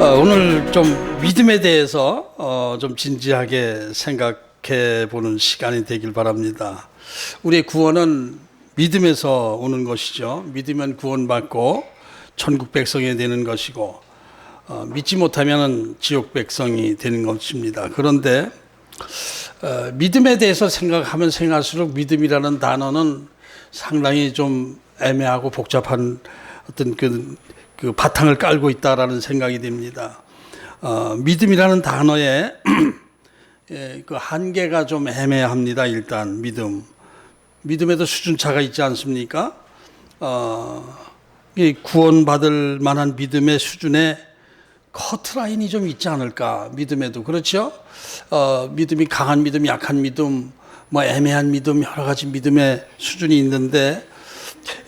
오늘 좀 믿음에 대해서 좀 진지하게 생각해 보는 시간이 되길 바랍니다. 우리의 구원은 믿음에서 오는 것이죠. 믿으면 구원받고 천국 백성이 되는 것이고, 믿지 못하면 지옥 백성이 되는 것입니다. 그런데 믿음에 대해서 생각하면 생각할수록 믿음이라는 단어는 상당히 좀 애매하고 복잡한 어떤 그 바탕을 깔고 있다라는 생각이 듭니다. 믿음이라는 단어에 그 한계가 좀 애매합니다. 일단 믿음에도 수준차가 있지 않습니까? 구원받을 만한 믿음의 수준에 커트라인이 좀 있지 않을까? 믿음에도 그렇죠? 믿음이 강한 믿음, 약한 믿음, 뭐 애매한 믿음, 여러 가지 믿음의 수준이 있는데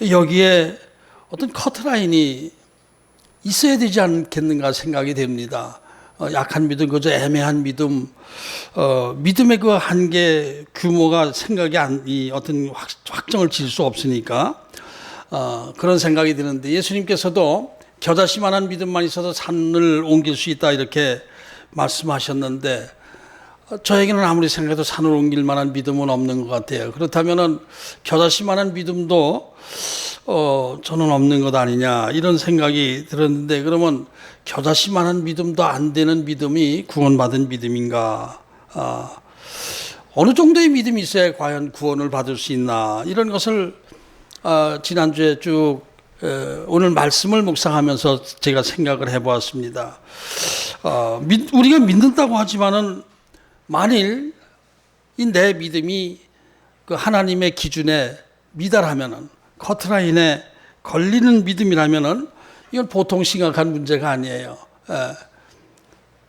여기에 어떤 커트라인이 있어야 되지 않겠는가 생각이 됩니다. 약한 믿음, 그저 애매한 믿음, 믿음의 그 한계 규모가 생각이 어떤 확정을 지을 수 없으니까 그런 생각이 드는데, 예수님께서도 겨자씨만한 믿음만 있어도 산을 옮길 수 있다 이렇게 말씀하셨는데, 저에게는 아무리 생각해도 산을 옮길 만한 믿음은 없는 것 같아요. 그렇다면은 겨자씨만한 믿음도 저는 없는 것 아니냐 이런 생각이 들었는데, 그러면 겨자씨만한 믿음도 안 되는 믿음이 구원받은 믿음인가? 어느 정도의 믿음이 있어야 과연 구원을 받을 수 있나? 이런 것을 지난주에 쭉 오늘 말씀을 묵상하면서 제가 생각을 해보았습니다. 우리가 믿는다고 하지만은 만일 내 믿음이 그 하나님의 기준에 미달하면은, 커트라인에 걸리는 믿음이라면은 이건 보통 심각한 문제가 아니에요.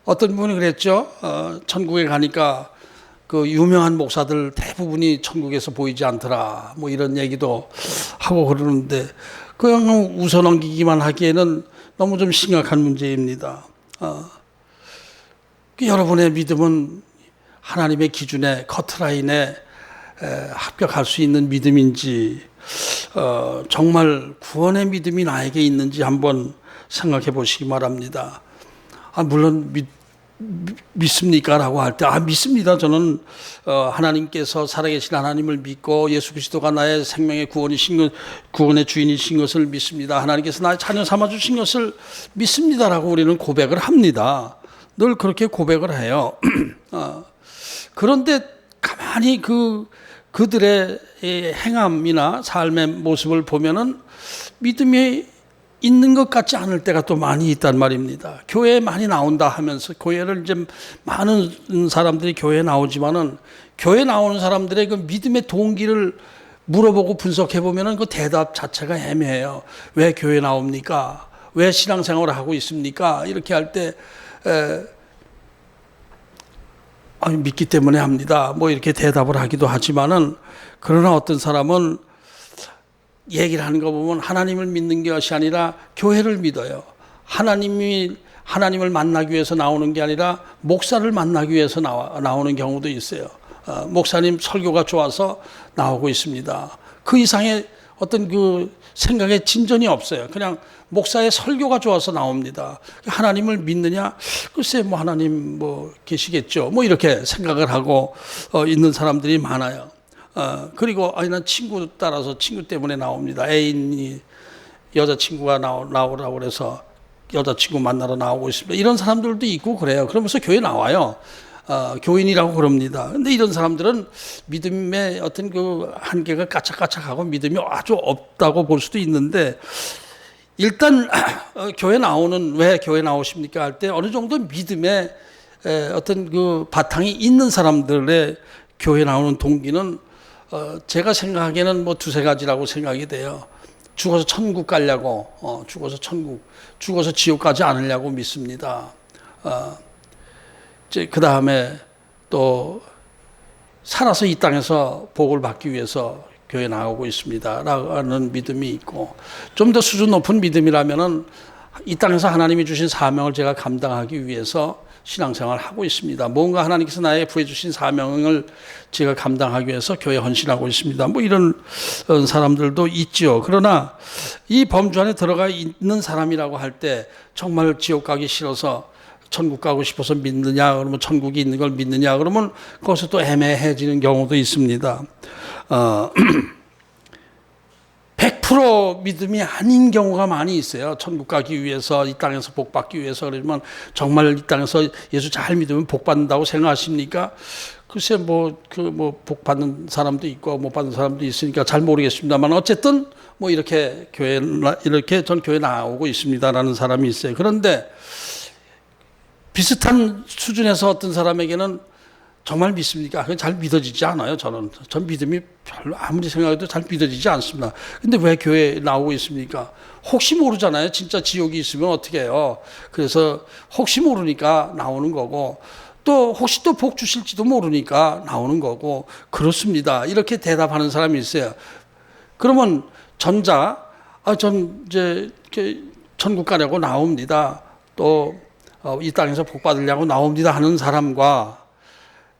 어떤 분이 그랬죠. 천국에 가니까 그 유명한 목사들 대부분이 천국에서 보이지 않더라. 뭐 이런 얘기도 하고 그러는데, 그냥 웃어넘기기만 하기에는 너무 좀 심각한 문제입니다. 여러분의 믿음은 하나님의 기준에, 커트라인에 합격할 수 있는 믿음인지, 정말 구원의 믿음이 나에게 있는지 한번 생각해 보시기 바랍니다. 물론 믿습니까? 라고 할 때, 믿습니다. 저는 하나님께서 살아계신 하나님을 믿고 예수 그리스도가 나의 생명의 구원의 주인이신 것을 믿습니다. 하나님께서 나의 자녀 삼아주신 것을 믿습니다라고 우리는 고백을 합니다. 늘 그렇게 고백을 해요. 그런데 가만히 그들의 행함이나 삶의 모습을 보면은 믿음이 있는 것 같지 않을 때가 또 많이 있단 말입니다. 교회에 많이 나온다 하면서, 교회를 이제 많은 사람들이 교회에 나오지만은, 교회에 나오는 사람들의 그 믿음의 동기를 물어보고 분석해 보면은 그 대답 자체가 애매해요. 왜 교회 나옵니까? 왜 신앙생활을 하고 있습니까? 이렇게 할 때 믿기 때문에 합니다. 뭐 이렇게 대답을 하기도 하지만은, 그러나 어떤 사람은 얘기를 하는 거 보면 하나님을 믿는 것이 아니라 교회를 믿어요. 하나님을 만나기 위해서 나오는 게 아니라 목사를 만나기 위해서 나오는 경우도 있어요. 목사님 설교가 좋아서 나오고 있습니다. 그 이상의 어떤 그 생각에 진전이 없어요. 그냥 목사의 설교가 좋아서 나옵니다. 하나님을 믿느냐? 글쎄, 뭐 하나님 뭐 계시겠죠. 뭐 이렇게 생각을 하고 있는 사람들이 많아요. 그리고 난 친구 따라서, 친구 때문에 나옵니다. 애인이 여자친구가 나오라고 그래서 여자친구 만나러 나오고 있습니다. 이런 사람들도 있고 그래요. 그러면서 교회 나와요. 교인이라고 그럽니다. 근데 이런 사람들은 믿음의 어떤 그 한계가 까착까착하고 믿음이 아주 없다고 볼 수도 있는데, 일단 왜 교회 나오십니까 할 때 어느 정도 믿음의 어떤 그 바탕이 있는 사람들의 교회 나오는 동기는 제가 생각하기에는 뭐 두세 가지라고 생각이 돼요. 죽어서 천국 가려고, 죽어서 지옥 가지 않으려고 믿습니다. 그 다음에 또 살아서 이 땅에서 복을 받기 위해서 교회 나오고 있습니다 라는 믿음이 있고, 좀 더 수준 높은 믿음이라면은 이 땅에서 하나님이 주신 사명을 제가 감당하기 위해서 신앙생활을 하고 있습니다. 뭔가 하나님께서 나에게 부여주신 사명을 제가 감당하기 위해서 교회에 헌신하고 있습니다. 뭐 이런 사람들도 있죠. 그러나 이 범주 안에 들어가 있는 사람이라고 할 때 정말 지옥 가기 싫어서 천국 가고 싶어서 믿느냐, 그러면 천국이 있는 걸 믿느냐, 그러면 거기서 또 애매해지는 경우도 있습니다. 100% 믿음이 아닌 경우가 많이 있어요. 천국 가기 위해서, 이 땅에서 복 받기 위해서. 그러면 정말 이 땅에서 예수 잘 믿으면 복 받는다고 생각하십니까? 글쎄, 복 받는 사람도 있고, 못 받는 사람도 있으니까 잘 모르겠습니다만, 어쨌든, 이렇게 전 교회 나오고 있습니다라는 사람이 있어요. 그런데, 비슷한 수준에서 어떤 사람에게는 정말 믿습니까? 그건 잘 믿어지지 않아요, 전 믿음이 별로 아무리 생각해도 잘 믿어지지 않습니다. 근데 왜 교회에 나오고 있습니까? 혹시 모르잖아요. 진짜 지옥이 있으면 어떻게 해요? 그래서 혹시 모르니까 나오는 거고, 또 혹시 또 복 주실지도 모르니까 나오는 거고, 그렇습니다. 이렇게 대답하는 사람이 있어요. 그러면 전 이제 천국 가려고 나옵니다. 또 이 땅에서 복 받으려고 나옵니다 하는 사람과,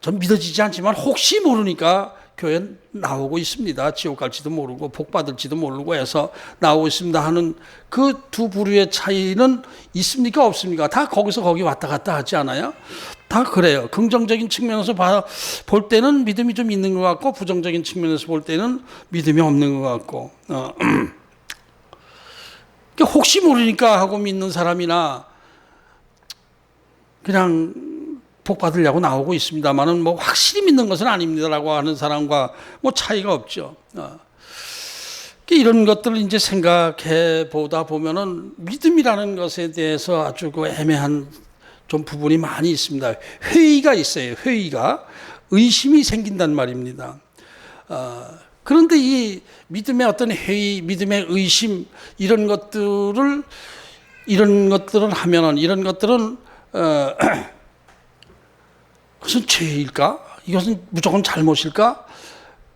전 믿어지지 않지만 혹시 모르니까 교회에 나오고 있습니다. 지옥 갈지도 모르고 복 받을지도 모르고 해서 나오고 있습니다 하는 그 두 부류의 차이는 있습니까? 없습니까? 다 거기서 거기 왔다 갔다 하지 않아요? 다 그래요. 긍정적인 측면에서 볼 때는 믿음이 좀 있는 것 같고, 부정적인 측면에서 볼 때는 믿음이 없는 것 같고. 혹시 모르니까 하고 믿는 사람이나 그냥 복 받으려고 나오고 있습니다만은 확실히 믿는 것은 아닙니다라고 하는 사람과 차이가 없죠. 이런 것들을 이제 생각해 보다 보면은 믿음이라는 것에 대해서 아주 애매한 좀 부분이 많이 있습니다. 회의가 있어요. 의심이 생긴단 말입니다. 그런데 이 믿음의 어떤 회의, 믿음의 의심 이런 것들은 그것은 죄일까? 이것은 무조건 잘못일까?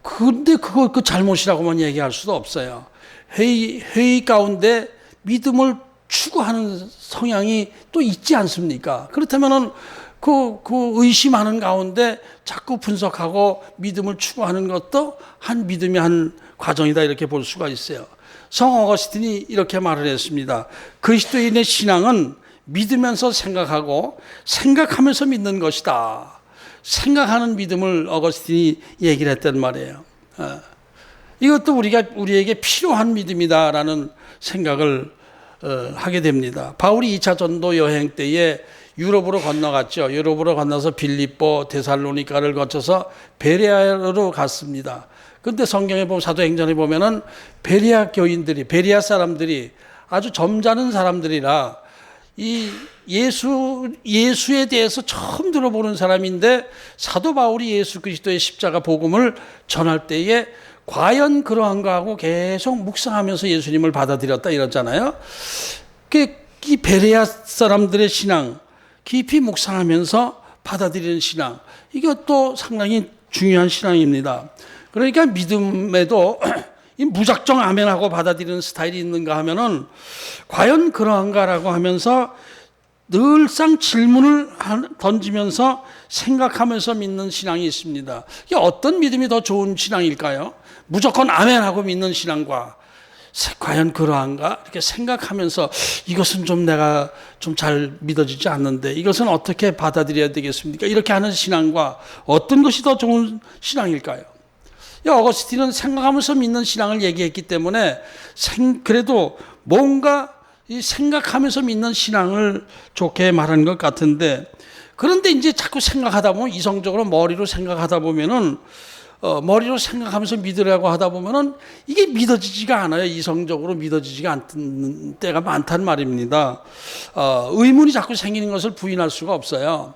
근데 그 잘못이라고만 얘기할 수도 없어요. 회의 가운데 믿음을 추구하는 성향이 또 있지 않습니까? 그렇다면은 그 의심하는 가운데 자꾸 분석하고 믿음을 추구하는 것도 믿음의 한 과정이다, 이렇게 볼 수가 있어요. 성 어거스틴이 이렇게 말을 했습니다. 그리스도인의 신앙은 믿으면서 생각하고 생각하면서 믿는 것이다. 생각하는 믿음을 어거스틴이 얘기를 했단 말이에요. 이것도 우리에게 필요한 믿음이다라는 생각을 하게 됩니다. 바울이 2차 전도 여행 때에 유럽으로 건너갔죠. 유럽으로 건너서 빌립보, 데살로니가를 거쳐서 베레아로 갔습니다. 근데 성경에 보면, 사도행전에 보면은 베레아 사람들이 아주 점잖은 사람들이라 이 예수에 대해서 처음 들어보는 사람인데, 사도 바울이 예수 그리스도의 십자가 복음을 전할 때에 과연 그러한가 하고 계속 묵상하면서 예수님을 받아들였다 이랬잖아요. 이 베레아 사람들의 신앙, 깊이 묵상하면서 받아들이는 신앙, 이것도 상당히 중요한 신앙입니다. 그러니까 믿음에도 이 무작정 아멘하고 받아들이는 스타일이 있는가 하면은 과연 그러한가라고 하면서 늘상 질문을 던지면서 생각하면서 믿는 신앙이 있습니다. 이게 어떤 믿음이 더 좋은 신앙일까요? 무조건 아멘하고 믿는 신앙과 과연 그러한가? 이렇게 생각하면서 이것은 좀 내가 좀 잘 믿어지지 않는데 이것은 어떻게 받아들여야 되겠습니까? 이렇게 하는 신앙과 어떤 것이 더 좋은 신앙일까요? 어거스틴은 생각하면서 믿는 신앙을 얘기했기 때문에 그래도 뭔가 이 생각하면서 믿는 신앙을 좋게 말하는 것 같은데, 그런데 이제 자꾸 생각하다 보면, 이성적으로 머리로 생각하다 보면은 머리로 생각하면서 믿으려고 하다 보면은 이게 믿어지지가 않아요. 이성적으로 믿어지지가 않는 때가 많단 말입니다. 의문이 자꾸 생기는 것을 부인할 수가 없어요.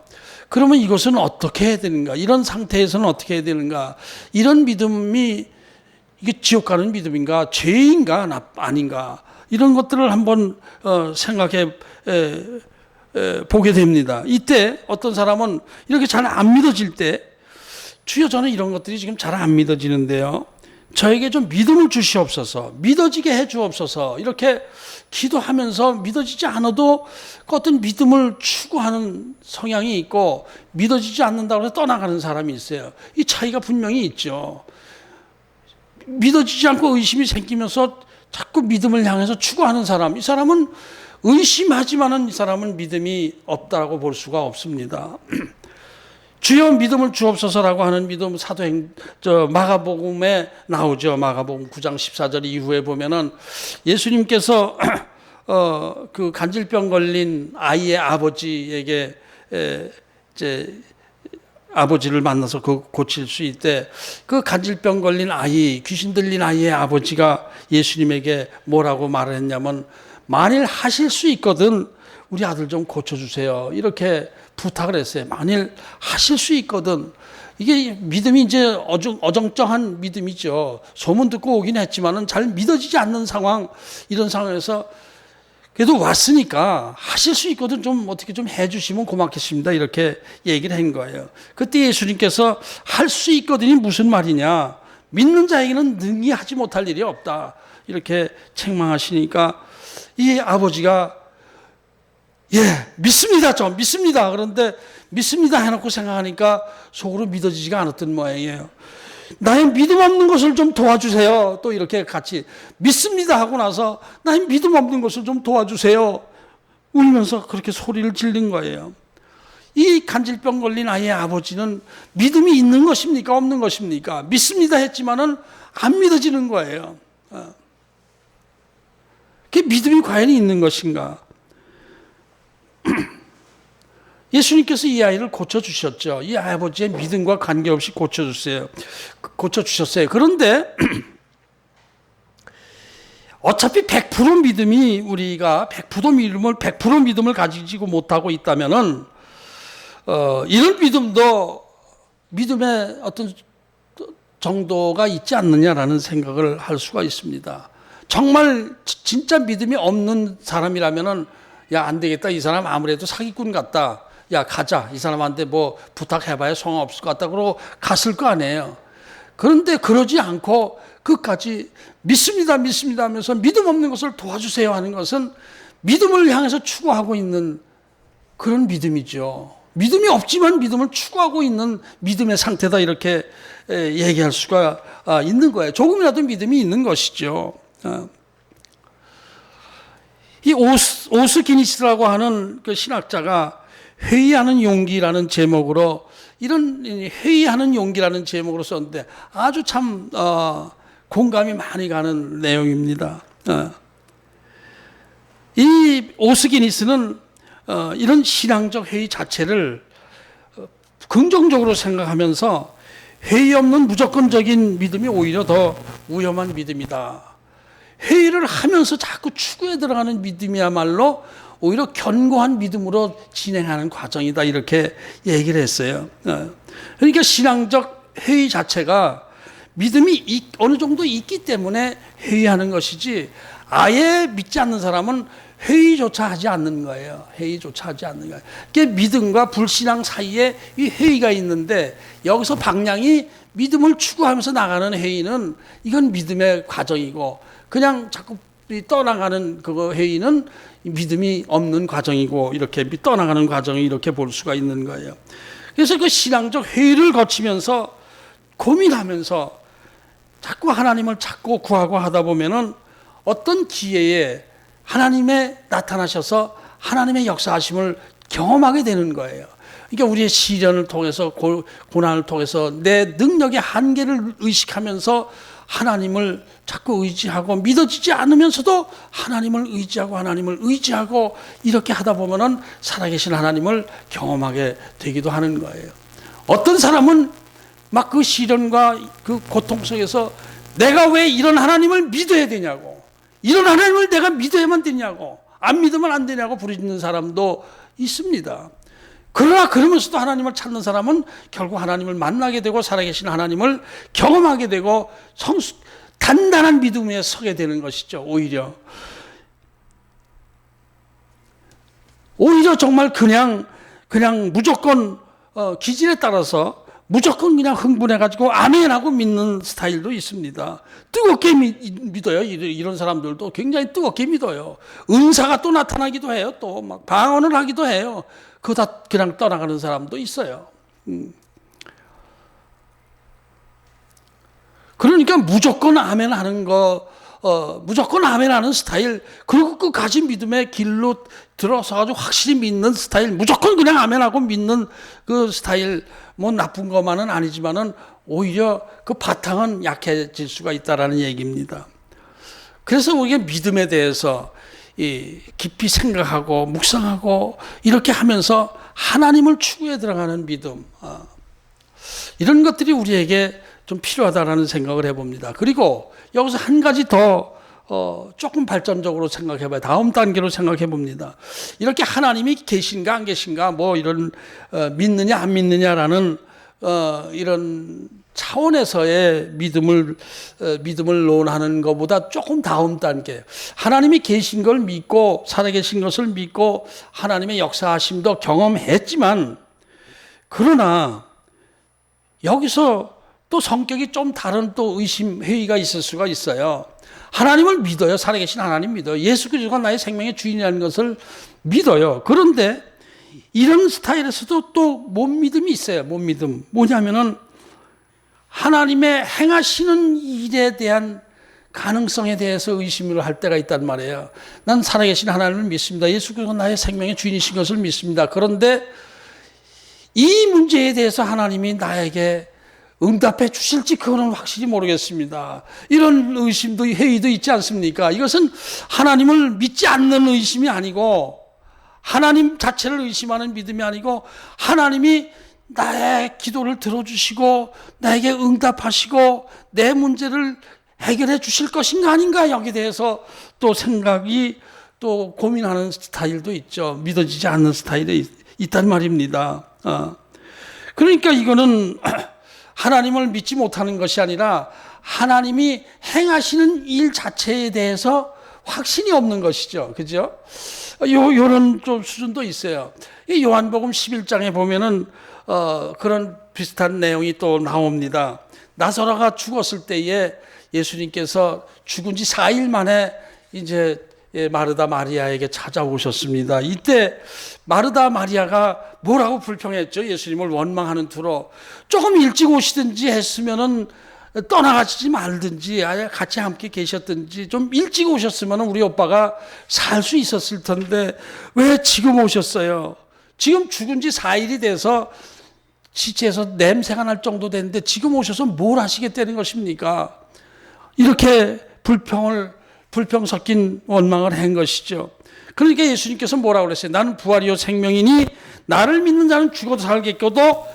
그러면 이것은 어떻게 해야 되는가? 이런 상태에서는 어떻게 해야 되는가? 이런 믿음이 이게 지옥 가는 믿음인가? 죄인가? 아닌가? 이런 것들을 한번 생각해 보게 됩니다. 이때 어떤 사람은 이렇게 잘 안 믿어질 때, 주여 저는 이런 것들이 지금 잘 안 믿어지는데요. 저에게 좀 믿음을 주시옵소서, 믿어지게 해 주옵소서, 이렇게 기도하면서 믿어지지 않아도 그 어떤 믿음을 추구하는 성향이 있고, 믿어지지 않는다고 해서 떠나가는 사람이 있어요. 이 차이가 분명히 있죠. 믿어지지 않고 의심이 생기면서 자꾸 믿음을 향해서 추구하는 사람, 이 사람은 의심하지만은 이 사람은 믿음이 없다고 볼 수가 없습니다. 주여 믿음을 주옵소서라고 하는 믿음, 마가복음에 나오죠. 마가복음 9장 14절 이후에 보면은 예수님께서 그 간질병 걸린 아이의 아버지에게 이제 아버지를 만나서 고칠 수 있대. 그 간질병 걸린 아이, 귀신 들린 아이의 아버지가 예수님에게 뭐라고 말을 했냐면, 만일 하실 수 있거든 우리 아들 좀 고쳐주세요, 이렇게 부탁을 했어요. 만일 하실 수 있거든. 이게 믿음이 이제 어정쩡한 믿음이죠. 소문 듣고 오긴 했지만은 잘 믿어지지 않는 상황, 이런 상황에서 그래도 왔으니까 하실 수 있거든 좀 어떻게 좀 해주시면 고맙겠습니다, 이렇게 얘기를 한 거예요. 그때 예수님께서 할 수 있거든이 무슨 말이냐, 믿는 자에게는 능히 하지 못할 일이 없다, 이렇게 책망하시니까 이 아버지가 믿습니다, 좀 믿습니다. 그런데 믿습니다 해놓고 생각하니까 속으로 믿어지지가 않았던 모양이에요. 나의 믿음 없는 것을 좀 도와주세요. 또 이렇게 같이 믿습니다 하고 나서 나의 믿음 없는 것을 좀 도와주세요, 울면서 그렇게 소리를 지른 거예요. 이 간질병 걸린 아이의 아버지는 믿음이 있는 것입니까, 없는 것입니까? 믿습니다 했지만은 안 믿어지는 거예요. 그 믿음이 과연 있는 것인가? 예수님께서 이 아이를 고쳐주셨죠. 이 아버지의 믿음과 관계없이 고쳐주셨어요. 그런데 어차피 100% 믿음이, 우리가 100% 믿음을 가지고 못하고 있다면은 이런 믿음도 믿음의 어떤 정도가 있지 않느냐라는 생각을 할 수가 있습니다. 정말 진짜 믿음이 없는 사람이라면은 야, 안 되겠다, 이 사람 아무래도 사기꾼 같다, 야 가자, 이 사람한테 뭐 부탁해봐야 소용없을 것 같다, 그러고 갔을 거 아니에요. 그런데 그러지 않고 끝까지 믿습니다 하면서 믿음 없는 것을 도와주세요 하는 것은 믿음을 향해서 추구하고 있는 그런 믿음이죠. 믿음이 없지만 믿음을 추구하고 있는 믿음의 상태다, 이렇게 얘기할 수가 있는 거예요. 조금이라도 믿음이 있는 것이죠. 이 오스기니스라고 하는 그 신학자가 회의하는 용기라는 제목으로, 이런 회의하는 용기라는 제목으로 썼는데 아주 참 공감이 많이 가는 내용입니다. 이 오스기니스는 이런 신앙적 회의 자체를 긍정적으로 생각하면서 회의 없는 무조건적인 믿음이 오히려 더 위험한 믿음이다, 회의를 하면서 자꾸 추구에 들어가는 믿음이야말로 오히려 견고한 믿음으로 진행하는 과정이다, 이렇게 얘기를 했어요. 그러니까 신앙적 회의 자체가 믿음이 어느 정도 있기 때문에 회의하는 것이지, 아예 믿지 않는 사람은 회의조차 하지 않는 거예요. 회의조차 하지 않는 거예요. 그러니까 믿음과 불신앙 사이에 이 회의가 있는데, 여기서 방향이 믿음을 추구하면서 나가는 회의는 이건 믿음의 과정이고, 그냥 자꾸 떠나가는 그 회의는 믿음이 없는 과정이고, 이렇게 떠나가는 과정이 이렇게 볼 수가 있는 거예요. 그래서 그 신앙적 회의를 거치면서 고민하면서 자꾸 하나님을 찾고 구하고 하다 보면은 어떤 기회에 하나님의 나타나셔서 하나님의 역사하심을 경험하게 되는 거예요. 그러니까 우리의 시련을 통해서, 고난을 통해서 내 능력의 한계를 의식하면서 하나님을 자꾸 의지하고, 믿어지지 않으면서도 하나님을 의지하고 이렇게 하다 보면은 살아계신 하나님을 경험하게 되기도 하는 거예요. 어떤 사람은 막 그 시련과 그 고통 속에서 내가 왜 이런 하나님을 믿어야 되냐고, 이런 하나님을 내가 믿어야만 되냐고, 안 믿으면 안 되냐고 부르짖는 사람도 있습니다. 그러나 그러면서도 하나님을 찾는 사람은 결국 하나님을 만나게 되고 살아계신 하나님을 경험하게 되고 단단한 믿음 위에 서게 되는 것이죠. 오히려 정말 그냥 무조건 기질에 따라서 무조건 그냥 흥분해가지고 아멘하고 믿는 스타일도 있습니다. 뜨겁게 믿어요. 이런 사람들도 굉장히 뜨겁게 믿어요. 은사가 또 나타나기도 해요. 또 막 방언을 하기도 해요. 그거 다 그냥 떠나가는 사람도 있어요. 그러니까 무조건 아멘 하는 거, 무조건 아멘 하는 스타일, 그리고 끝까지 믿음의 길로 들어서가지고 확실히 믿는 스타일, 무조건 그냥 아멘 하고 믿는 그 스타일, 뭐 나쁜 것만은 아니지만은 오히려 그 바탕은 약해질 수가 있다라는 얘기입니다. 그래서 우리가 믿음에 대해서 깊이 생각하고 묵상하고 이렇게 하면서 하나님을 추구해 들어가는 믿음, 이런 것들이 우리에게 좀 필요하다라는 생각을 해봅니다. 그리고 여기서 한 가지 더 조금 발전적으로 생각해봐요. 다음 단계로 생각해봅니다. 이렇게 하나님이 계신가 안 계신가 뭐 이런 믿느냐 안 믿느냐라는 이런 차원에서의 믿음을 논하는 것보다 조금 다음 단계, 하나님이 계신 걸 믿고 살아계신 것을 믿고 하나님의 역사하심도 경험했지만, 그러나 여기서 또 성격이 좀 다른 또 의심, 회의가 있을 수가 있어요. 하나님을 믿어요. 살아계신 하나님 믿어요. 예수 그리스도가 나의 생명의 주인이라는 것을 믿어요. 그런데 이런 스타일에서도 또 못 믿음이 있어요. 못 믿음. 뭐냐면은 하나님의 행하시는 일에 대한 가능성에 대해서 의심을 할 때가 있단 말이에요. 난 살아계신 하나님을 믿습니다. 예수 그리스도가 나의 생명의 주인이신 것을 믿습니다. 그런데 이 문제에 대해서 하나님이 나에게 응답해 주실지 그거는 확실히 모르겠습니다. 이런 의심도, 회의도 있지 않습니까? 이것은 하나님을 믿지 않는 의심이 아니고 하나님 자체를 의심하는 믿음이 아니고 하나님이 나의 기도를 들어주시고 나에게 응답하시고 내 문제를 해결해 주실 것인가 아닌가, 여기에 대해서 또 생각이 또 고민하는 스타일도 있죠. 믿어지지 않는 스타일이 있단 말입니다. 그러니까 이거는 하나님을 믿지 못하는 것이 아니라 하나님이 행하시는 일 자체에 대해서 확신이 없는 것이죠. 그죠? 요런 좀 수준도 있어요. 이 요한복음 11장에 보면은, 그런 비슷한 내용이 또 나옵니다. 나사로가 죽었을 때에 예수님께서 죽은 지 4일 만에 이제 마르다 마리아에게 찾아오셨습니다. 이때 마르다 마리아가 뭐라고 불평했죠? 예수님을 원망하는 투로 조금 일찍 오시든지 했으면은 떠나가지 말든지 아예 같이 함께 계셨든지 좀 일찍 오셨으면 우리 오빠가 살 수 있었을 텐데 왜 지금 오셨어요? 지금 죽은 지 4일이 돼서 시체에서 냄새가 날 정도 됐는데 지금 오셔서 뭘 하시겠다는 것입니까? 이렇게 불평 섞인 원망을 한 것이죠. 그러니까 예수님께서 뭐라고 그랬어요? 나는 부활이요 생명이니 나를 믿는 자는 죽어도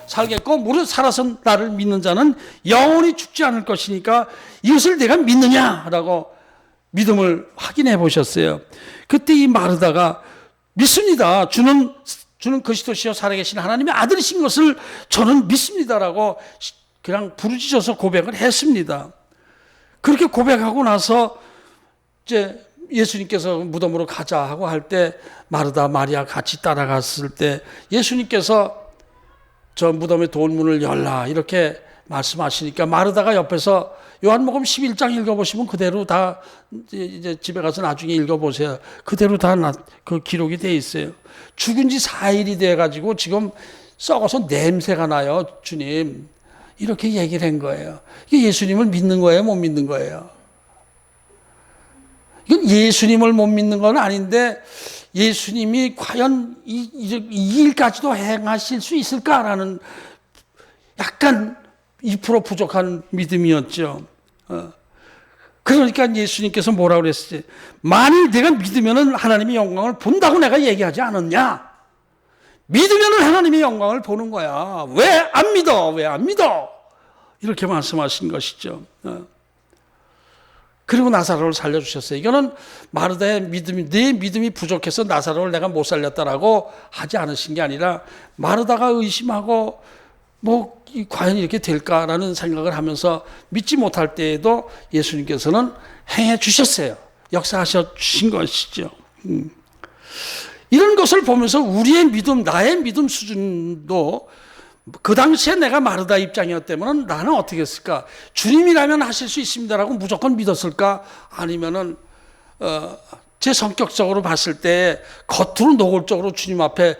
살겠고 무릇 살아서 나를 믿는 자는 영원히 죽지 않을 것이니까 이것을 내가 믿느냐라고 믿음을 확인해 보셨어요. 그때 이 마르다가 믿습니다. 주는 그리스도시여 살아계신 하나님의 아들이신 것을 저는 믿습니다라고 그냥 부르짖어서 고백을 했습니다. 그렇게 고백하고 나서 이제 예수님께서 무덤으로 가자 하고 할 때 마르다 마리아 같이 따라갔을 때 예수님께서 저 무덤의 돌문을 열라 이렇게 말씀하시니까 마르다가 옆에서 요한복음 11장 읽어보시면 그대로 다 이제 집에 가서 나중에 읽어보세요. 그대로 다 그 기록이 돼 있어요. 죽은 지 4일이 돼가지고 지금 썩어서 냄새가 나요. 주님 이렇게 얘기를 한 거예요. 이게 예수님을 믿는 거예요? 못 믿는 거예요? 이건 예수님을 못 믿는 건 아닌데 예수님이 과연 이 일까지도 행하실 수 있을까라는 약간 2% 부족한 믿음이었죠. 그러니까 예수님께서 뭐라고 그랬지? 만일 내가 믿으면 하나님의 영광을 본다고 내가 얘기하지 않았냐? 믿으면 하나님의 영광을 보는 거야. 왜 안 믿어? 왜 안 믿어? 이렇게 말씀하신 것이죠. 그리고 나사로를 살려주셨어요. 이거는 마르다의 믿음이, 내 믿음이 부족해서 나사로를 내가 못 살렸다라고 하지 않으신 게 아니라 마르다가 의심하고 뭐 과연 이렇게 될까라는 생각을 하면서 믿지 못할 때에도 예수님께서는 행해 주셨어요. 역사하셔 주신 것이죠. 이런 것을 보면서 우리의 믿음, 나의 믿음 수준도 그 당시에 내가 마르다 입장이었다면 나는 어떻게 했을까? 주님이라면 하실 수 있습니다라고 무조건 믿었을까? 아니면은 제 성격적으로 봤을 때 겉으로 노골적으로 주님 앞에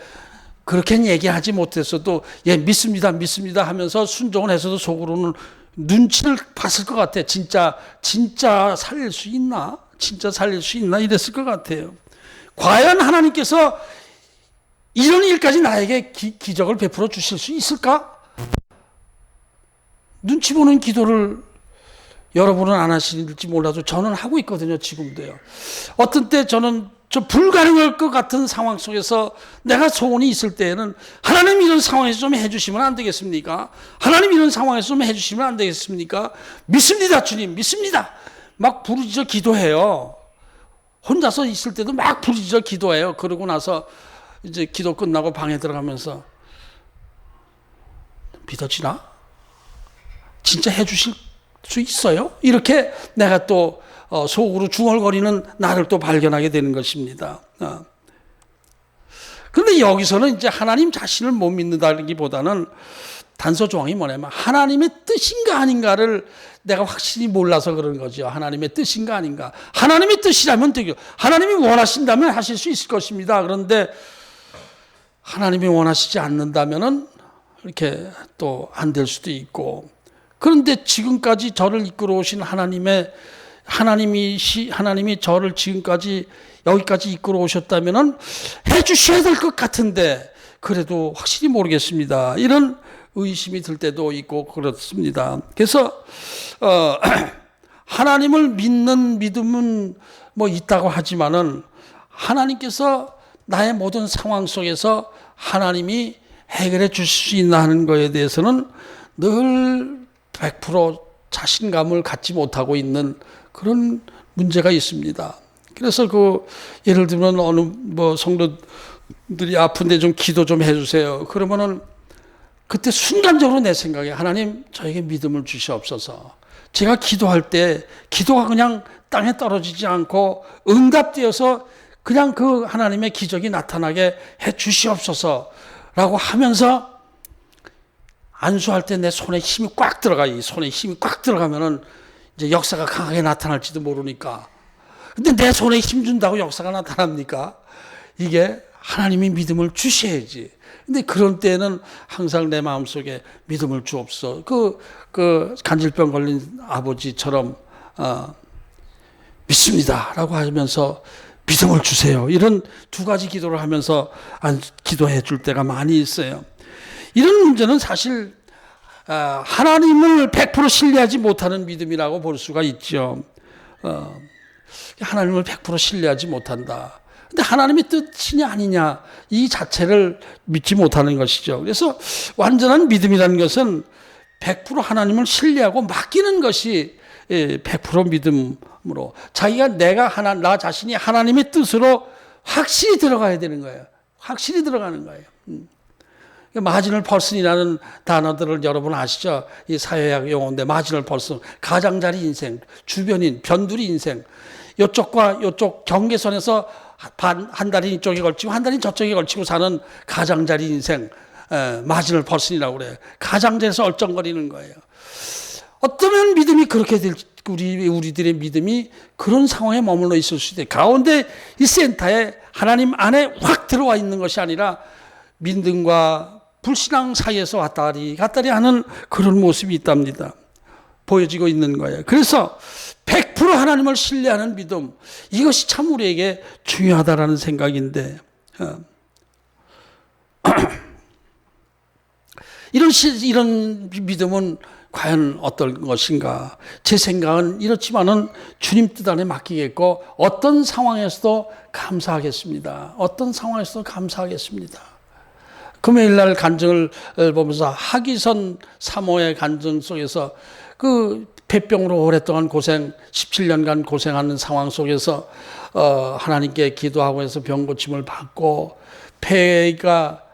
그렇게는 얘기하지 못했어도 예 믿습니다 믿습니다 하면서 순종을 해서도 속으로는 눈치를 봤을 것 같아. 진짜 살릴 수 있나? 진짜 살릴 수 있나? 이랬을 것 같아요. 과연 하나님께서 이런 일까지 나에게 기적을 베풀어 주실 수 있을까? 눈치 보는 기도를 여러분은 안 하실지 몰라도 저는 하고 있거든요. 지금도요. 어떤 때 저는 불가능할 것 같은 상황 속에서 내가 소원이 있을 때에는 하나님 이런 상황에서 좀 해주시면 안 되겠습니까? 하나님 이런 상황에서 좀 해주시면 안 되겠습니까? 믿습니다 주님 믿습니다. 막 부르짖어 기도해요. 혼자서 있을 때도 막 부르짖어 기도해요. 그러고 나서 이제 기도 끝나고 방에 들어가면서 믿어지나? 진짜 해주실 수 있어요? 이렇게 내가 또 속으로 중얼거리는 나를 또 발견하게 되는 것입니다. 그런데 여기서는 이제 하나님 자신을 못 믿는다기보다는 단서 조항이 뭐냐면 하나님의 뜻인가 아닌가를 내가 확실히 몰라서 그런 거죠. 하나님의 뜻인가 아닌가. 하나님의 뜻이라면 되죠. 하나님이 원하신다면 하실 수 있을 것입니다. 그런데 하나님이 원하시지 않는다면은 이렇게 또 안 될 수도 있고. 그런데 지금까지 저를 이끌어 오신 하나님이 저를 지금까지 여기까지 이끌어 오셨다면은 해 주셔야 될 것 같은데 그래도 확실히 모르겠습니다. 이런 의심이 들 때도 있고 그렇습니다. 그래서 하나님을 믿는 믿음은 뭐 있다고 하지만은 하나님께서 나의 모든 상황 속에서 하나님이 해결해 주실 수 있나 하는 것에 대해서는 늘 100% 자신감을 갖지 못하고 있는 그런 문제가 있습니다. 그래서 예를 들면 어느 성도들이 아픈데 좀 기도 좀 해주세요. 그러면은 그때 순간적으로 내 생각에 하나님 저에게 믿음을 주시옵소서. 제가 기도할 때 기도가 그냥 땅에 떨어지지 않고 응답되어서 그냥 그 하나님의 기적이 나타나게 해 주시옵소서라고 하면서 안수할 때 내 손에 힘이 꽉 들어가. 이 손에 힘이 꽉 들어가면은 이제 역사가 강하게 나타날지도 모르니까. 근데 내 손에 힘 준다고 역사가 나타납니까? 이게 하나님이 믿음을 주셔야지. 근데 그런 때는 항상 내 마음속에 믿음을 주옵소서. 간질병 걸린 아버지처럼 믿습니다라고 하면서 믿음을 주세요. 이런 두 가지 기도를 하면서 기도해 줄 때가 많이 있어요. 이런 문제는 사실 하나님을 100% 신뢰하지 못하는 믿음이라고 볼 수가 있죠. 하나님을 100% 신뢰하지 못한다. 근데 하나님의 뜻이냐 아니냐 이 자체를 믿지 못하는 것이죠. 그래서 완전한 믿음이라는 것은 100% 하나님을 신뢰하고 맡기는 것이 100% 믿음으로 나 자신이 하나님의 뜻으로 확실히 들어가야 되는 거예요. 확실히 들어가는 거예요. 마지널 퍼슨이라는 단어들을 여러분 아시죠? 이 사회학 용어인데 마지널 퍼슨, 가장자리 인생, 주변인, 변두리 인생. 이쪽과 이쪽 경계선에서 한 달인 이쪽에 걸치고 한 달인 저쪽에 걸치고 사는 가장자리 인생, 마지널 퍼슨이라고 그래요. 가장자리에서 얼쩡거리는 거예요. 어쩌면 믿음이 그렇게 될지, 우리들의 믿음이 그런 상황에 머물러 있을 수도 있어요. 가운데 이 센터에 하나님 안에 확 들어와 있는 것이 아니라 믿음과 불신앙 사이에서 왔다리 갔다리 하는 그런 모습이 있답니다. 보여지고 있는 거예요. 그래서 100% 하나님을 신뢰하는 믿음, 이것이 참 우리에게 중요하다라는 생각인데 이런 믿음은 과연 어떤 것인가? 제 생각은 이렇지만은 주님 뜻 안에 맡기겠고 어떤 상황에서도 감사하겠습니다. 어떤 상황에서도 감사하겠습니다. 금요일 날 간증을 보면서 하기선 사모의 간증 속에서 폐병으로 오랫동안 17년간 고생하는 상황 속에서 하나님께 기도하고 해서 병 고침을 받고 폐가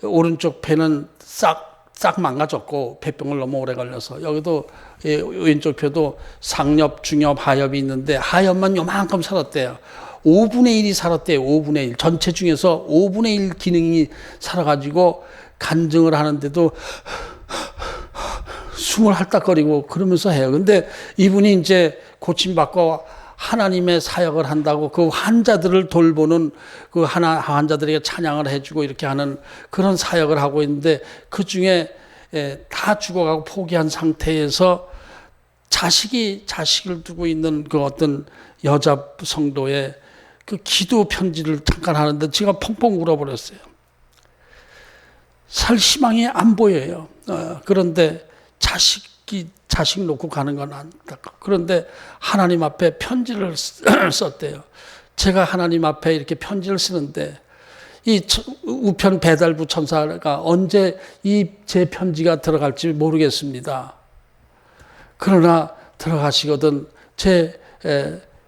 오른쪽 폐는 싹 망가졌고 폐병을 너무 오래 걸려서 여기도 왼쪽 폐도 상엽, 중엽, 하엽이 있는데 하엽만 요만큼 살았대요. 5분의 1이 살았대요. 5분의 1. 전체 중에서 5분의 1 기능이 살아가지고 간증을 하는데도 숨을 헐떡거리고 그러면서 해요. 근데 이분이 이제 고침받고 하나님의 사역을 한다고 그 환자들을 돌보는 그 환자들에게 찬양을 해주고 이렇게 하는 그런 사역을 하고 있는데 그 중에 다 죽어가고 포기한 상태에서 자식을 두고 있는 그 어떤 여자 성도의 그 기도 편지를 잠깐 하는데 제가 펑펑 울어버렸어요. 살 희망이 안 보여요. 그런데 자식 놓고 가는 건 안타깝고. 그런데 하나님 앞에 편지를 썼대요. 제가 하나님 앞에 이렇게 편지를 쓰는데 이 우편 배달부 천사가 언제 이 제 편지가 들어갈지 모르겠습니다. 그러나 들어가시거든 제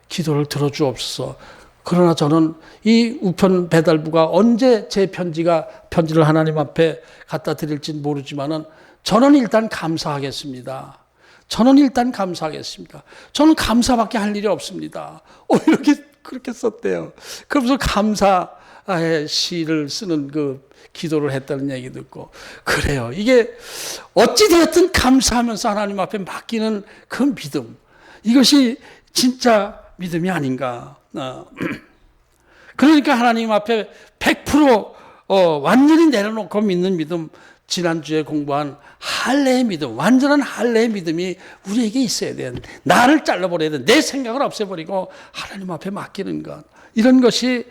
기도를 들어주옵소서. 그러나 저는 이 우편 배달부가 언제 제 편지를 하나님 앞에 갖다 드릴지는 모르지만은 저는 일단 감사하겠습니다. 저는 감사밖에 할 일이 없습니다. 이렇게 그렇게 썼대요. 그러면서 감사의 시를 쓰는 그 기도를 했다는 얘기 듣고 그래요. 이게 어찌되었든 감사하면서 하나님 앞에 맡기는 그 믿음. 이것이 진짜 믿음이 아닌가. 그러니까 하나님 앞에 100% 완전히 내려놓고 믿는 믿음, 지난주에 공부한 할례의 믿음, 완전한 할례의 믿음이 우리에게 있어야 돼. 나를 잘라버려야 돼. 내 생각을 없애버리고 하나님 앞에 맡기는 것. 이런 것이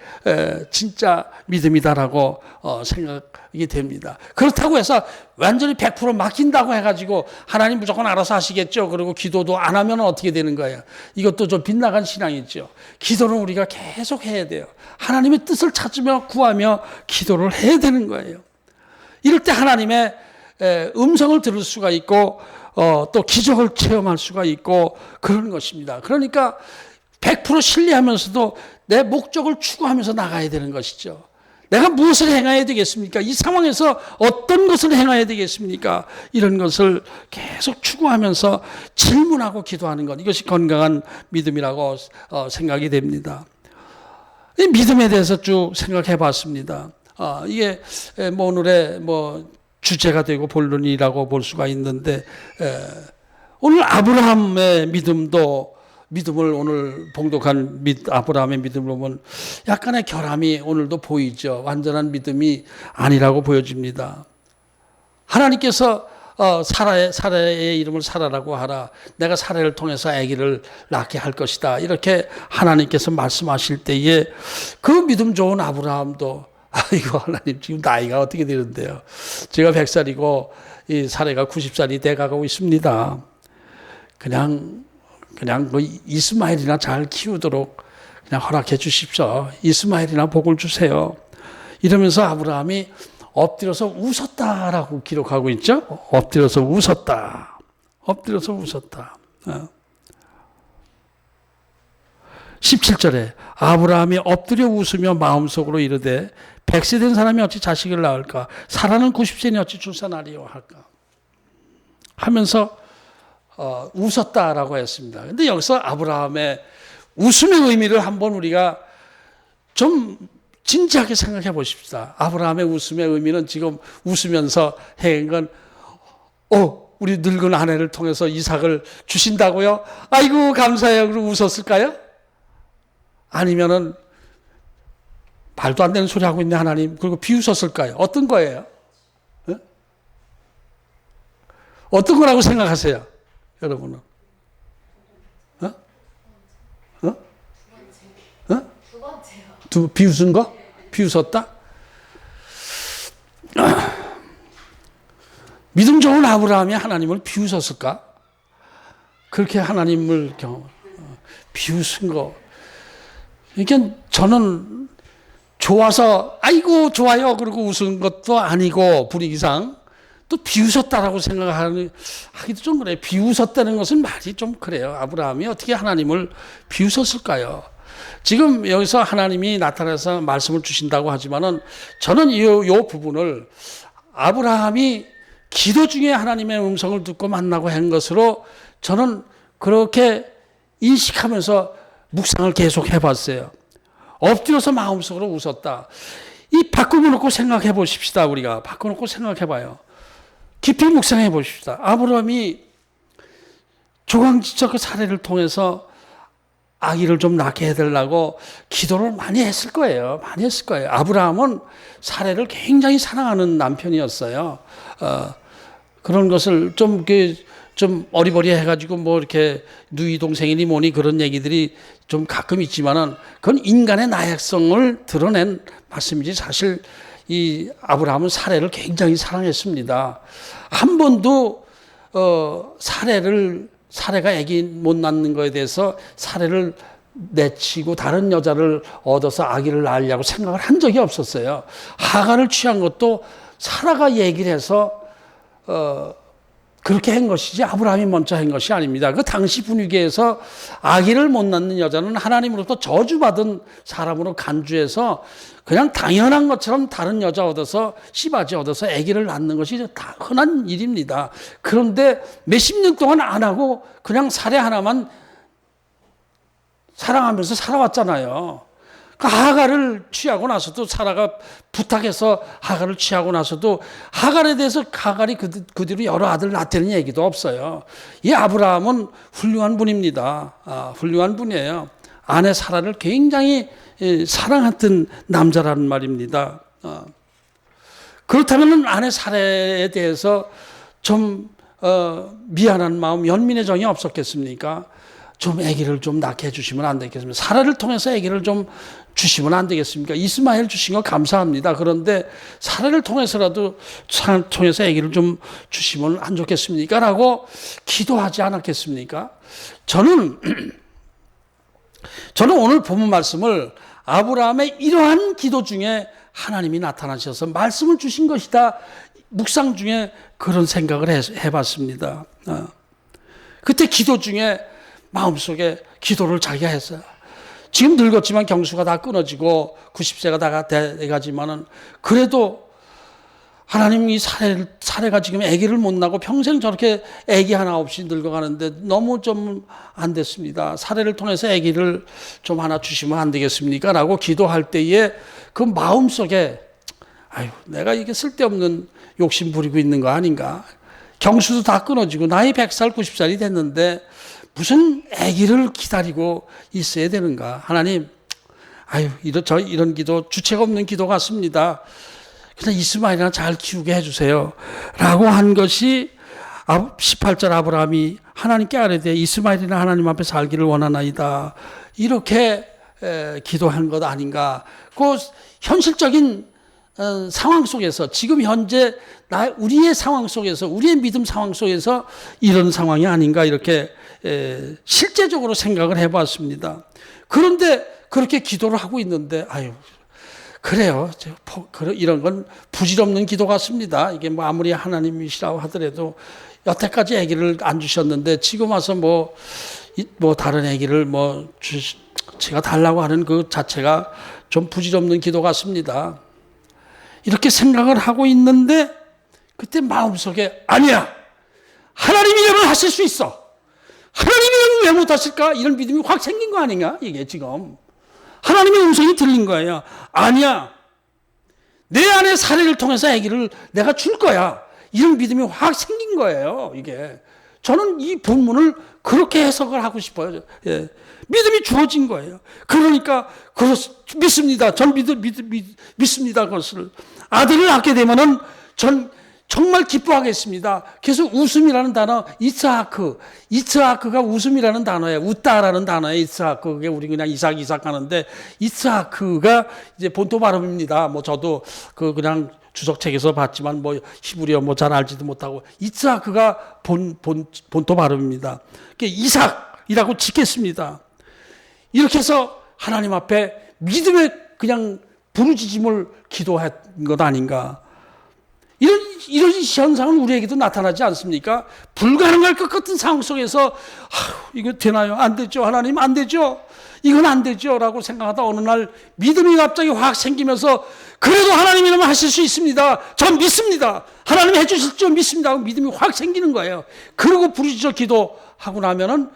진짜 믿음이다라고 생각이 됩니다. 그렇다고 해서 완전히 100% 맡긴다고 해가지고 하나님 무조건 알아서 하시겠죠. 그리고 기도도 안 하면 어떻게 되는 거예요? 이것도 좀 빗나간 신앙이죠. 기도는 우리가 계속 해야 돼요. 하나님의 뜻을 찾으며 구하며 기도를 해야 되는 거예요. 이럴 때 하나님의 음성을 들을 수가 있고 또 기적을 체험할 수가 있고 그런 것입니다. 그러니까 100% 신뢰하면서도 내 목적을 추구하면서 나가야 되는 것이죠. 내가 무엇을 행해야 되겠습니까? 이 상황에서 어떤 것을 행해야 되겠습니까? 이런 것을 계속 추구하면서 질문하고 기도하는 것, 이것이 건강한 믿음이라고 생각이 됩니다. 이 믿음에 대해서 쭉 생각해 봤습니다. 이게 오늘의 주제가 되고 본론이라고 볼 수가 있는데 오늘 아브라함의 믿음을 오늘 봉독한 아브라함의 믿음을 보면 약간의 결함이 오늘도 보이죠. 완전한 믿음이 아니라고 보여집니다. 하나님께서 사라의 이름을 사라라고 하라. 내가 사라를 통해서 아기를 낳게 할 것이다. 이렇게 하나님께서 말씀하실 때에 그 믿음 좋은 아브라함도 이거 하나님 지금 나이가 어떻게 되는데요? 제가 100살이고 이 사례가 90살이 돼가고 있습니다. 그냥 이스마엘이나 잘 키우도록 그냥 허락해 주십시오. 이스마엘이나 복을 주세요. 이러면서 아브라함이 엎드려서 웃었다라고 기록하고 있죠. 엎드려서 웃었다. 17절에 아브라함이 엎드려 웃으며 마음속으로 이르되 100세 된 사람이 어찌 자식을 낳을까? 사라는 90세니 어찌 출산하리요 할까? 하면서 웃었다라고 했습니다. 그런데 여기서 아브라함의 웃음의 의미를 한번 우리가 좀 진지하게 생각해 보십시다. 아브라함의 웃음의 의미는 지금 웃으면서 한 건 우리 늙은 아내를 통해서 이삭을 주신다고요? 아이고 감사해요. 그리고 웃었을까요? 아니면은 말도 안 되는 소리 하고 있네 하나님. 그리고 비웃었을까요? 어떤 거예요? 어떤 거라고 생각하세요? 여러분은? 비웃은 거? 비웃었다? 믿음 좋은 아브라함이 하나님을 비웃었을까? 그렇게 하나님을 비웃은 거. 그러니까 저는 좋아서 아이고 좋아요 그러고 웃은 것도 아니고 분위기상 또 비웃었다라고 생각하기도 좀 그래요. 비웃었다는 것은 말이 좀 그래요. 아브라함이 어떻게 하나님을 비웃었을까요? 지금 여기서 하나님이 나타나서 말씀을 주신다고 하지만은 저는 이 부분을 아브라함이 기도 중에 하나님의 음성을 듣고 만나고 한 것으로 저는 그렇게 인식하면서 묵상을 계속 해봤어요. 엎드려서 마음속으로 웃었다. 이 바꿔놓고 생각해 보십시다. 우리가 바꿔놓고 생각해 봐요. 깊이 묵상해 보십시다. 아브라함이 조강지처 그 사례를 통해서 아기를 좀 낳게 해달라고 기도를 많이 했을 거예요. 많이 했을 거예요. 아브라함은 사례를 굉장히 사랑하는 남편이었어요. 그런 것을 좀 어리버리 해가지고 뭐 이렇게 누이 동생이니 뭐니 그런 얘기들이 좀 가끔 있지만은 그건 인간의 나약성을 드러낸 말씀이지 사실 이 아브라함은 사례를 굉장히 사랑했습니다. 한 번도 사례가 아기 못 낳는 거에 대해서 사례를 내치고 다른 여자를 얻어서 아기를 낳으려고 생각을 한 적이 없었어요. 하갈을 취한 것도 사라가 얘기를 해서 그렇게 한 것이지 아브라함이 먼저 한 것이 아닙니다. 그 당시 분위기에서 아기를 못 낳는 여자는 하나님으로부터 저주받은 사람으로 간주해서 그냥 당연한 것처럼 다른 여자 얻어서 씨바지 얻어서 아기를 낳는 것이 다 흔한 일입니다. 그런데 몇십 년 동안 안 하고 그냥 사례 하나만 사랑하면서 살아왔잖아요. 그 하갈을 취하고 나서도 사라가 부탁해서 하갈을 취하고 나서도 하갈에 대해서 하갈이 그 뒤로 여러 아들 낳다는 얘기도 없어요. 이 아브라함은 훌륭한 분입니다. 훌륭한 분이에요. 아내 사라를 굉장히 사랑했던 남자라는 말입니다. 그렇다면 아내 사라에 대해서 좀 미안한 마음, 연민의 정이 없었겠습니까? 좀 아기를 좀 낳게 해주시면 안 되겠습니까? 사라를 통해서 아기를 좀 주시면 안 되겠습니까? 이스마엘 주신 거 감사합니다. 그런데 사라를 통해서라도 아기를 좀 주시면 안 좋겠습니까? 라고 기도하지 않았겠습니까? 저는 오늘 본문 말씀을 아브라함의 이러한 기도 중에 하나님이 나타나셔서 말씀을 주신 것이다. 묵상 중에 그런 생각을 해봤습니다. 그때 기도 중에 마음속에 기도를 자기가 했어요. 지금 늙었지만 경수가 다 끊어지고 90세가 다 돼가지만은 그래도 하나님 이 사례가 지금 아기를 못 낳고 평생 저렇게 아기 하나 없이 늙어가는데 너무 좀 안 됐습니다. 사례를 통해서 아기를 좀 하나 주시면 안 되겠습니까? 라고 기도할 때에 그 마음속에 아유 내가 이게 쓸데없는 욕심 부리고 있는 거 아닌가? 경수도 다 끊어지고 나이 100살 90살이 됐는데 무슨 아기를 기다리고 있어야 되는가? 하나님, 아유, 이런 기도, 주체가 없는 기도 같습니다. 그냥 이스마엘이나 잘 키우게 해주세요. 라고 한 것이 18절 아브라함이 하나님께 아뢰되 이스마엘이나 하나님 앞에 살기를 원하나이다. 이렇게 기도한 것 아닌가? 그 현실적인 상황 속에서 지금 현재 우리의 상황 속에서 우리의 믿음 상황 속에서 이런 상황이 아닌가 이렇게 실제적으로 생각을 해봤습니다. 그런데 그렇게 기도를 하고 있는데 아유 그래요. 이런 건 부질없는 기도 같습니다. 이게 뭐 아무리 하나님이시라고 하더라도 여태까지 아기를 안 주셨는데 지금 와서 뭐 다른 아기를 제가 달라고 하는 그 자체가 좀 부질없는 기도 같습니다. 이렇게 생각을 하고 있는데 그때 마음속에 아니야. 하나님이라면 하실 수 있어. 하나님이라면 왜 못하실까? 이런 믿음이 확 생긴 거 아닌가? 이게 지금. 하나님의 음성이 들린 거예요. 아니야. 내 안에 사례를 통해서 아기를 내가 줄 거야. 이런 믿음이 확 생긴 거예요. 이게. 저는 이 본문을 그렇게 해석을 하고 싶어요. 예. 믿음이 주어진 거예요. 그러니까 믿습니다. 전 믿습니다. 그것을. 아들을 낳게 되면은 전 정말 기뻐하겠습니다. 그래서 웃음이라는 단어, 이츠하크가 웃음이라는 단어예요. 웃다라는 단어예요. 이츠하크. 그게 우리 그냥 이삭 하는데, 이츠하크가 이제 본토 발음입니다. 저도 그냥 주석책에서 봤지만 히브리어 잘 알지도 못하고, 이츠하크가 본토 발음입니다. 이삭이라고 짓겠습니다. 이렇게 해서 하나님 앞에 믿음의 그냥 부르짖음을 기도한 것 아닌가. 이런 현상은 우리에게도 나타나지 않습니까? 불가능할 것 같은 상황 속에서 이거 되나요? 안 되죠. 하나님 안 되죠. 이건 안 되죠. 라고 생각하다 어느 날 믿음이 갑자기 확 생기면서 그래도 하나님이라면 하실 수 있습니다. 전 믿습니다. 하나님 해주실 줄 믿습니다. 하고 믿음이 확 생기는 거예요. 그러고 부르짖어 기도하고 나면은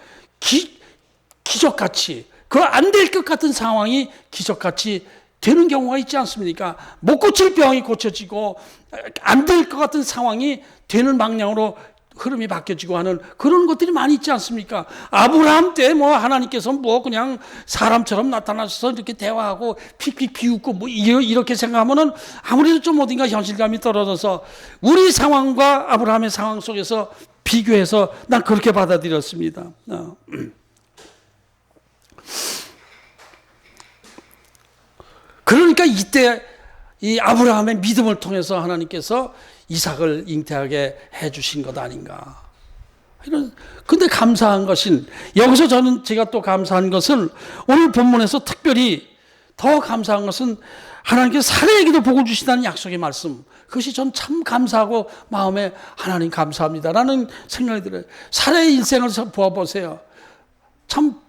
기적같이 그 안 될 것 같은 상황이 기적같이 되는 경우가 있지 않습니까? 못 고칠 병이 고쳐지고 안 될 것 같은 상황이 되는 방향으로 흐름이 바뀌어지고 하는 그런 것들이 많이 있지 않습니까? 아브라함 때 뭐 하나님께서 뭐 그냥 사람처럼 나타나셔서 이렇게 대화하고 픽픽 비웃고 뭐 이렇게 생각하면은 아무래도 좀 어딘가 현실감이 떨어져서 우리 상황과 아브라함의 상황 속에서 비교해서 난 그렇게 받아들였습니다. 그러니까 이때 이 아브라함의 믿음을 통해서 하나님께서 이삭을 잉태하게 해주신 것 아닌가. 근데 감사한 것은, 여기서 제가 또 감사한 것은, 오늘 본문에서 특별히 더 감사한 것은 하나님께서 사례에게도 복을 주시다는 약속의 말씀. 그것이 전 참 감사하고 마음에 하나님 감사합니다라는 생각이 들어요. 사례의 일생을 보아보세요. 참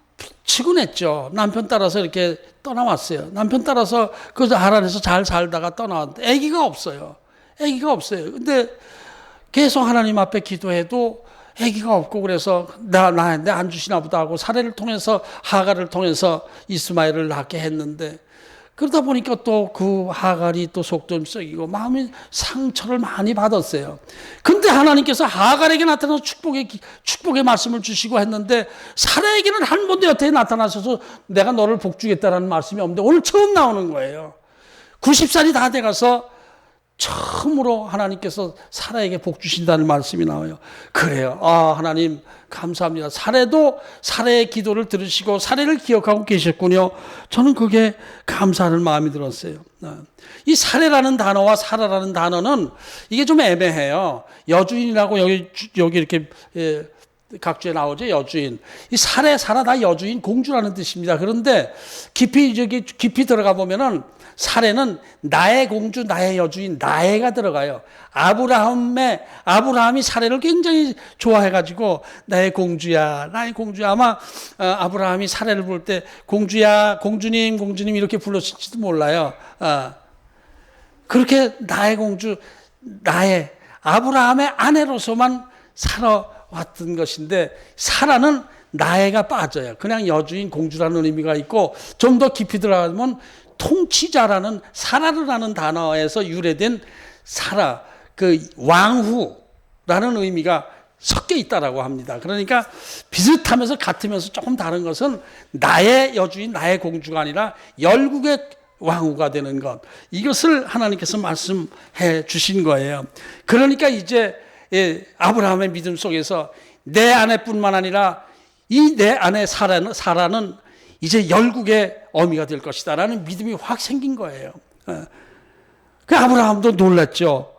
치근했죠. 남편 따라서 이렇게 떠나왔어요. 남편 따라서 그 하란에서 잘 살다가 떠나왔는데 아기가 없어요. 아기가 없어요. 근데 계속 하나님 앞에 기도해도 아기가 없고, 그래서 나한테 안 주시나 보다 하고 사례를 통해서, 하갈을 통해서 이스마엘을 낳게 했는데, 그러다 보니까 또 그 하갈이 또 속도 좀 썩이고 마음이 상처를 많이 받았어요. 근데 하나님께서 하갈에게 나타나서 축복의 말씀을 주시고 했는데, 사라에게는 한 번도 여태에 나타나셔서 내가 너를 복주겠다라는 말씀이 없는데 오늘 처음 나오는 거예요. 90살이 다 돼가서 처음으로 하나님께서 사라에게 복 주신다는 말씀이 나와요. 그래요. 하나님 감사합니다. 사라의 기도를 들으시고 사라를 기억하고 계셨군요. 저는 그게 감사하는 마음이 들었어요. 이 사라라는 단어와 사라라는 단어는 이게 좀 애매해요. 여주인이라고 여기 이렇게 각주에 나오죠. 여주인. 이 사라 다 여주인, 공주라는 뜻입니다. 그런데 깊이 들어가 보면은 사례는 나의 공주, 나의 여주인, 나의가 들어가요. 아브라함이 사례를 굉장히 좋아해가지고 나의 공주야, 나의 공주야. 아마 아브라함이 사례를 부를 때 공주야, 공주님 이렇게 불렀을지도 몰라요. 그렇게 나의 공주, 나의 아브라함의 아내로서만 살아왔던 것인데, 사라는 나의가 빠져요. 그냥 여주인, 공주라는 의미가 있고, 좀 더 깊이 들어가면 통치자라는, 사라르라는 단어에서 유래된 사라, 그 왕후라는 의미가 섞여 있다라고 합니다. 그러니까 비슷하면서 같으면서 조금 다른 것은 나의 여주인, 나의 공주가 아니라 열국의 왕후가 되는 것, 이것을 하나님께서 말씀해 주신 거예요. 그러니까 이제 아브라함의 믿음 속에서 내 아내뿐만 아니라 이 내 아내 사라는 이제 열국의 어미가 될 것이다라는 믿음이 확 생긴 거예요. 그 아브라함도 놀랐죠.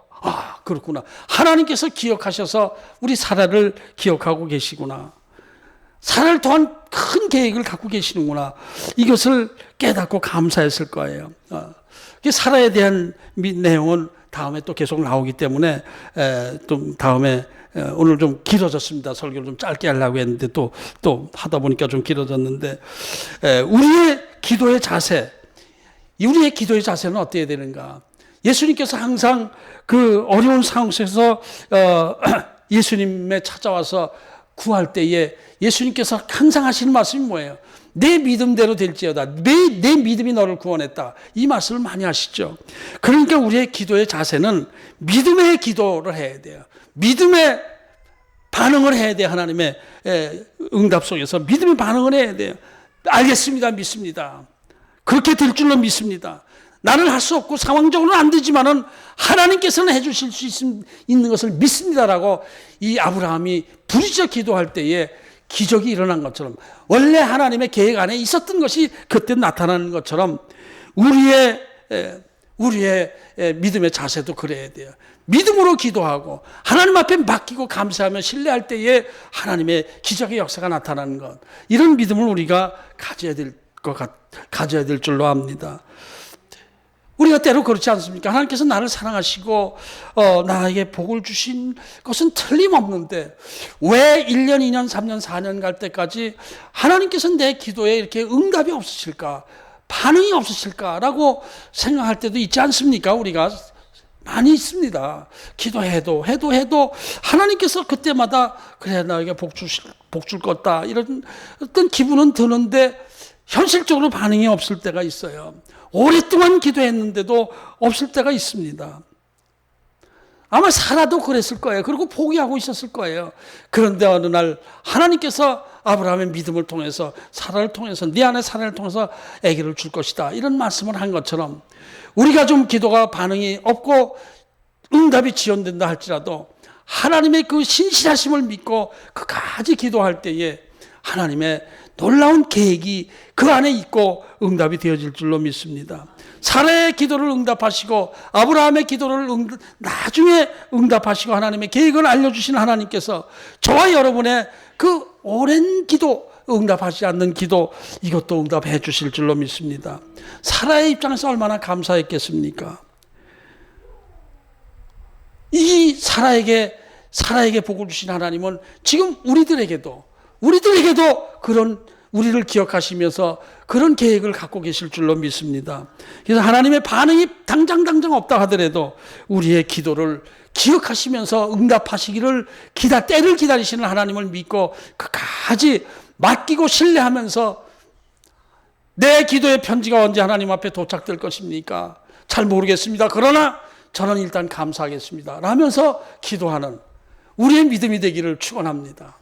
그렇구나. 하나님께서 기억하셔서 우리 사라를 기억하고 계시구나. 사라를 통한 큰 계획을 갖고 계시는구나. 이것을 깨닫고 감사했을 거예요. 사라에 대한 내용은 다음에 또 계속 나오기 때문에 좀 다음에, 오늘 좀 길어졌습니다. 설교를 좀 짧게 하려고 했는데 또 하다 보니까 좀 길어졌는데, 우리의 기도의 자세는 어떻게 되는가? 예수님께서 항상 그 어려운 상황 속에서 예수님에 찾아와서 구할 때에 예수님께서 항상 하시는 말씀이 뭐예요? 내 믿음대로 될지어다. 내 믿음이 너를 구원했다. 이 말씀을 많이 하시죠. 그러니까 우리의 기도의 자세는 믿음의 기도를 해야 돼요. 믿음의 반응을 해야 돼요. 하나님의 응답 속에서 믿음의 반응을 해야 돼요. 알겠습니다. 믿습니다. 그렇게 될 줄로 믿습니다. 나는 할 수 없고 상황적으로는 안 되지만은 하나님께서는 해주실 수 있는 것을 믿습니다라고 이 아브라함이 부르짖어 기도할 때에 기적이 일어난 것처럼, 원래 하나님의 계획 안에 있었던 것이 그때 나타나는 것처럼 우리의 믿음의 자세도 그래야 돼요. 믿음으로 기도하고 하나님 앞에 맡기고 감사하며 신뢰할 때에 하나님의 기적의 역사가 나타나는 것, 이런 믿음을 우리가 가져야 될 줄로 압니다. 우리가 때로 그렇지 않습니까? 하나님께서 나를 사랑하시고 나에게 복을 주신 것은 틀림없는데 왜 1년, 2년, 3년, 4년 갈 때까지 하나님께서 내 기도에 이렇게 응답이 없으실까, 반응이 없으실까라고 생각할 때도 있지 않습니까? 우리가 많이 있습니다. 기도해도 하나님께서 그때마다 그래 나에게 복 줄 거다 이런 어떤 기분은 드는데 현실적으로 반응이 없을 때가 있어요. 오랫동안 기도했는데도 없을 때가 있습니다. 아마 사라도 그랬을 거예요. 그리고 포기하고 있었을 거예요. 그런데 어느 날 하나님께서 아브라함의 믿음을 통해서 사라를 통해서 네 안에 사라를 통해서 아기를 줄 것이다, 이런 말씀을 한 것처럼 우리가 좀 기도가 반응이 없고 응답이 지연된다 할지라도 하나님의 그 신실하심을 믿고 끝까지 기도할 때에 하나님의 놀라운 계획이 그 안에 있고 응답이 되어질 줄로 믿습니다. 사라의 기도를 응답하시고 아브라함의 기도를 나중에 응답하시고 하나님의 계획을 알려주신 하나님께서 저와 여러분의 그 오랜 기도, 응답하지 않는 기도, 이것도 응답해 주실 줄로 믿습니다. 사라의 입장에서 얼마나 감사했겠습니까? 이 사라에게 복을 주신 하나님은 지금 우리들에게도 그런 우리를 기억하시면서 그런 계획을 갖고 계실 줄로 믿습니다. 그래서 하나님의 반응이 당장 없다 하더라도 우리의 기도를 기억하시면서 응답하시기를 때를 기다리시는 하나님을 믿고 끝까지 맡기고 신뢰하면서 내 기도의 편지가 언제 하나님 앞에 도착될 것입니까? 잘 모르겠습니다. 그러나 저는 일단 감사하겠습니다 라면서 기도하는 우리의 믿음이 되기를 축원합니다.